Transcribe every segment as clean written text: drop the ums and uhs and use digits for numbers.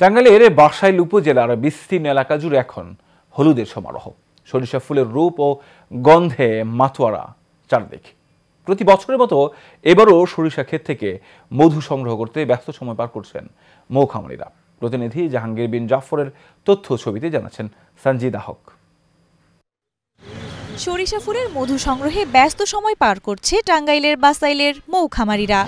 টাঙ্গাইলের বাসাইল উপজেলার বিস্তীর্ণ এলাকা জুড়ে এখন হলুদের সমারোহ। সরিষা ফুলের রূপ ও গন্ধে মাতোয়ারা চারদিক। প্রতি বছরের মতো এবারও সরিষা ক্ষেত থেকে মধু সংগ্রহ করতে ব্যস্ত সময় পার করছেন মৌ খামারিরা। প্রতিনিধি জাহাঙ্গীর বিন জাফরের তথ্য ছবিতে জানাচ্ছেন সঞ্জিদা হক। সরিষা ফুলের মধু সংগ্রহে ব্যস্ত সময় পার করছে টাঙ্গাইলের বাসাইলের মৌ খামারিরা।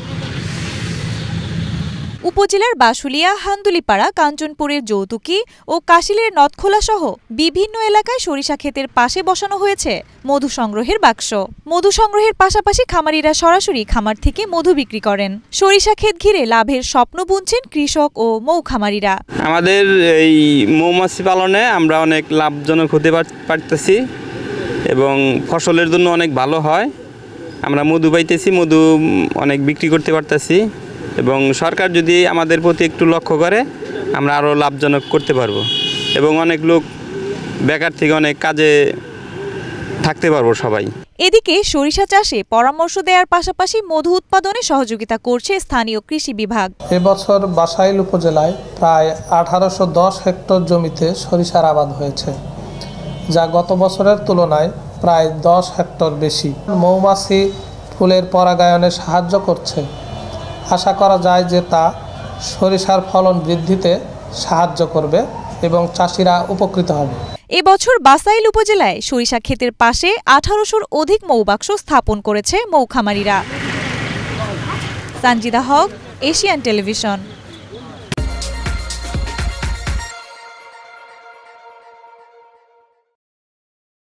উপজেলার বাসুলিয়া, হান্দুলিপাড়া, কাঞ্চনপুরের যৌতুকি ও কাশিলের নদখোলা সহ বিভিন্ন এলাকায় সরিষা ক্ষেতের পাশে বসানো হয়েছে মধু সংগ্রহের বাক্স। মধু সংগ্রহের পাশাপাশি খামারিরা সরাসরি খামার থেকে মধু বিক্রি করেন। সরিষা ক্ষেত ঘিরে লাভের স্বপ্ন বুনছেন কৃষক ও মৌ খামারিরা। আমাদের এই মৌমাছি পালনে আমরা অনেক লাভজনক হতে পারতেছি এবং ফসলের জন্য অনেক ভালো হয়। আমরা মধু পাইতেছি, মধু অনেক বিক্রি করতে পারতেছি এবং সরকার যদি আমাদের প্রতি একটু লক্ষ্য করে আমরা আরও লাভজনক করতে পারবো এবং অনেক লোক বেকার থেকে অনেক কাজে থাকতে পারবো সবাই। এদিকে সরিষা চাষে পরামর্শ দেওয়ার পাশাপাশি মধু উৎপাদনে সহযোগিতা করছে স্থানীয় কৃষি বিভাগ। এবছর বাসাইল উপজেলায় প্রায় 1810 হেক্টর জমিতে সরিষার আবাদ হয়েছে, যা গত বছরের তুলনায় প্রায় 10 হেক্টর বেশি। মৌমাছি ফুলের পরাগায়নে সাহায্য করছে। আশা করা যায় যে তা সরিষার ফলন বৃদ্ধিতে সাহায্য করবে এবং চাষিরা উপকৃত হবে। এবছর বাসাইল উপজেলায় সরিষা ক্ষেতের পাশে 1800-র অধিক মৌবাক্স স্থাপন করেছে মৌ খামারিরা। সঞ্জিদা হক, এশিয়ান টেলিভিশন।